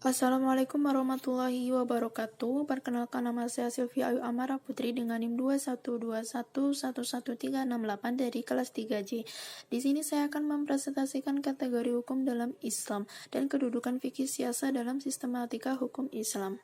Assalamualaikum warahmatullahi wabarakatuh. Perkenalkan, nama saya Sylvia Ayu Amara Putri dengan NIM 212111368 dari kelas 3J. Di sini saya akan mempresentasikan kategori hukum dalam Islam dan kedudukan fikih siasa dalam sistematika hukum Islam.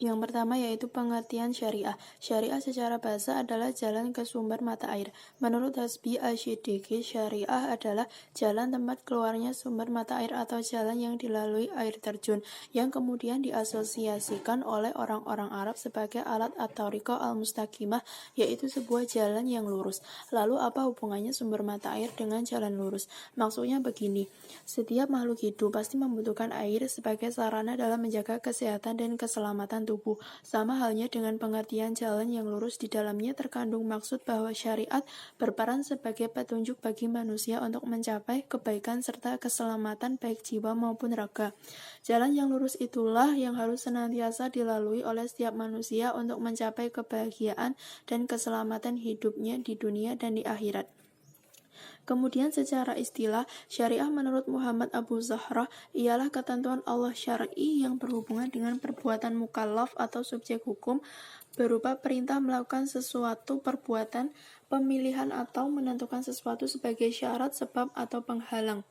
Yang pertama yaitu pengertian syariah. Syariah secara bahasa adalah jalan ke sumber mata air. Menurut Hasbi Asy-Siddiqi, syariah adalah jalan tempat keluarnya sumber mata air atau jalan yang dilalui air terjun, yang kemudian diasosiasikan oleh orang-orang Arab sebagai alat at-thariqah al-mustaqimah, yaitu sebuah jalan yang lurus. Lalu apa hubungannya sumber mata air dengan jalan lurus? Maksudnya begini, setiap makhluk hidup pasti membutuhkan air sebagai sarana dalam menjaga kesehatan dan keselamatan tubuh. Sama halnya dengan pengertian jalan yang lurus, di dalamnya terkandung maksud bahwa syariat berperan sebagai petunjuk bagi manusia untuk mencapai kebaikan serta keselamatan baik jiwa maupun raga. Jalan yang lurus itulah yang harus senantiasa dilalui oleh setiap manusia untuk mencapai kebahagiaan dan keselamatan hidupnya di dunia dan di akhirat. Kemudian secara istilah, syariah menurut Muhammad Abu Zahra ialah ketentuan Allah syar'i yang berhubungan dengan perbuatan mukallaf atau subjek hukum berupa perintah melakukan sesuatu perbuatan, pemilihan atau menentukan sesuatu sebagai syarat, sebab atau penghalang.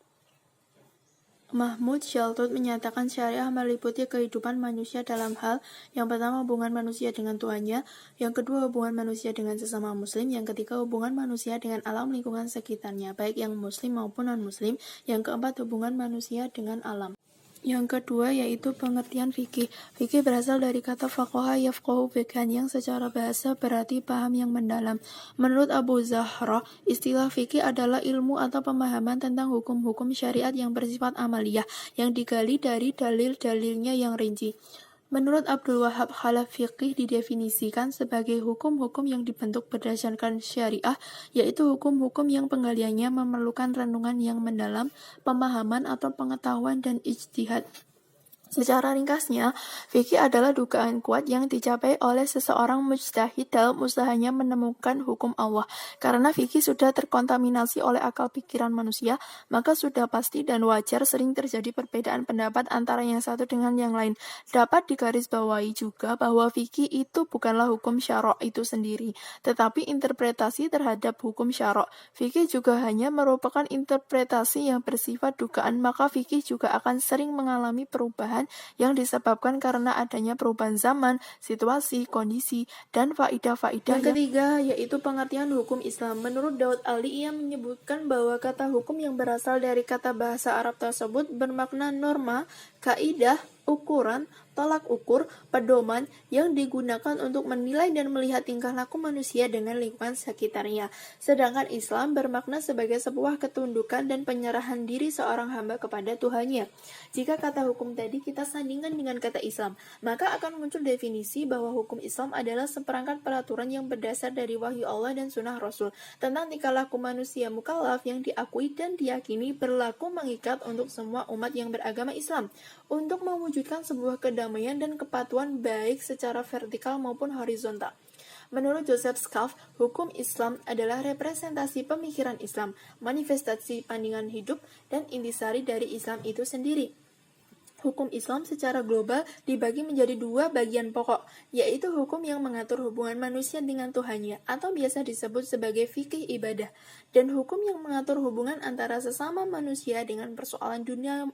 Mahmud Shaltut menyatakan syariah meliputi kehidupan manusia dalam hal yang pertama hubungan manusia dengan Tuhannya, yang kedua hubungan manusia dengan sesama muslim, yang ketiga hubungan manusia dengan alam lingkungan sekitarnya, baik yang muslim maupun non-muslim, yang keempat hubungan manusia dengan alam. Yang kedua yaitu pengertian fikih. Fikih berasal dari kata faqaha yafqahu fiqhan yang secara bahasa berarti paham yang mendalam. Menurut Abu Zahra, istilah fikih adalah ilmu atau pemahaman tentang hukum-hukum syariat yang bersifat amaliyah, yang digali dari dalil-dalilnya yang rinci. Menurut Abdul Wahab Khalaf, fikih didefinisikan sebagai hukum-hukum yang dibentuk berdasarkan syariah, yaitu hukum-hukum yang penggaliannya memerlukan renungan yang mendalam, pemahaman atau pengetahuan dan ijtihad. Secara ringkasnya, fikih adalah dugaan kuat yang dicapai oleh seseorang mujtahid dalam usahanya menemukan hukum Allah. Karena fikih sudah terkontaminasi oleh akal pikiran manusia, maka sudah pasti dan wajar sering terjadi perbedaan pendapat antara yang satu dengan yang lain. Dapat digarisbawahi juga bahwa fikih itu bukanlah hukum syara' itu sendiri, tetapi interpretasi terhadap hukum syara'. Fikih juga hanya merupakan interpretasi yang bersifat dugaan, maka fikih juga akan sering mengalami perubahan yang disebabkan karena adanya perubahan zaman, situasi, kondisi, dan faidah-faidah. Yang ketiga yaitu pengertian hukum Islam. Menurut Daud Ali, ia menyebutkan bahwa kata hukum yang berasal dari kata bahasa Arab tersebut bermakna norma, kaidah, ukuran, tolak ukur, pedoman yang digunakan untuk menilai dan melihat tingkah laku manusia dengan lingkungan sekitarnya. Sedangkan Islam bermakna sebagai sebuah ketundukan dan penyerahan diri seorang hamba kepada Tuhannya. Jika kata hukum tadi kita sandingkan dengan kata Islam, maka akan muncul definisi bahwa hukum Islam adalah seperangkat peraturan yang berdasar dari wahyu Allah dan sunnah Rasul tentang tingkah laku manusia mukallaf yang diakui dan diyakini berlaku mengikat untuk semua umat yang beragama Islam, untuk mewujudkan sebuah kedamaian dan kepatuhan baik secara vertikal maupun horizontal. Menurut Joseph Scaff, hukum Islam adalah representasi pemikiran Islam, manifestasi pandangan hidup, dan intisari dari Islam itu sendiri. Hukum Islam secara global dibagi menjadi dua bagian pokok, yaitu hukum yang mengatur hubungan manusia dengan Tuhannya, atau biasa disebut sebagai fikih ibadah, dan hukum yang mengatur hubungan antara sesama manusia dengan persoalan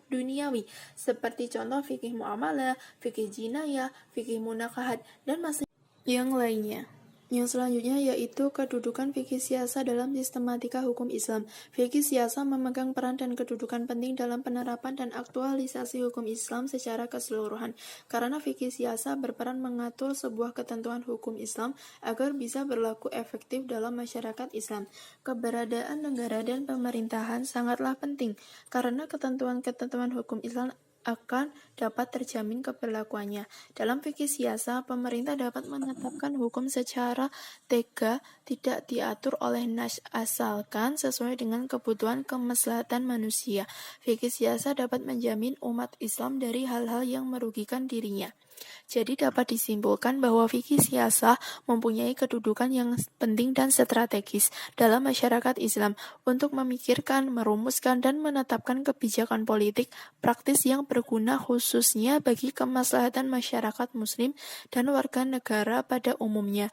duniawi, seperti contoh fikih muamalah, fikih jinayah, fikih munakahat, dan masih yang lainnya. Yang selanjutnya yaitu kedudukan fikih siasa dalam sistematika hukum Islam. Fikih siasa memegang peran dan kedudukan penting dalam penerapan dan aktualisasi hukum Islam secara keseluruhan. Karena fikih siasa berperan mengatur sebuah ketentuan hukum Islam agar bisa berlaku efektif dalam masyarakat Islam. Keberadaan negara dan pemerintahan sangatlah penting karena ketentuan-ketentuan hukum Islam akan dapat terjamin keberlakuannya. Dalam fikih siasa, pemerintah dapat menetapkan hukum secara tega, tidak diatur oleh nas, asalkan sesuai dengan kebutuhan kemaslahatan manusia. Fikih siasa dapat menjamin umat Islam dari hal-hal yang merugikan dirinya. Jadi dapat disimpulkan bahwa fikih siasah mempunyai kedudukan yang penting dan strategis dalam masyarakat Islam untuk memikirkan, merumuskan, dan menetapkan kebijakan politik praktis yang berguna khususnya bagi kemaslahatan masyarakat Muslim dan warga negara pada umumnya.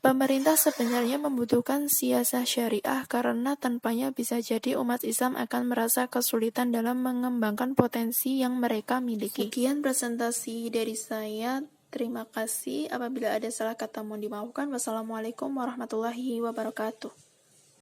Pemerintah sebenarnya membutuhkan siasah syariah karena tanpanya bisa jadi umat Islam akan merasa kesulitan dalam mengembangkan potensi yang mereka miliki. Sekian presentasi dari saya. Terima kasih. Apabila ada salah kata mohon dimaafkan. Wassalamualaikum warahmatullahi wabarakatuh.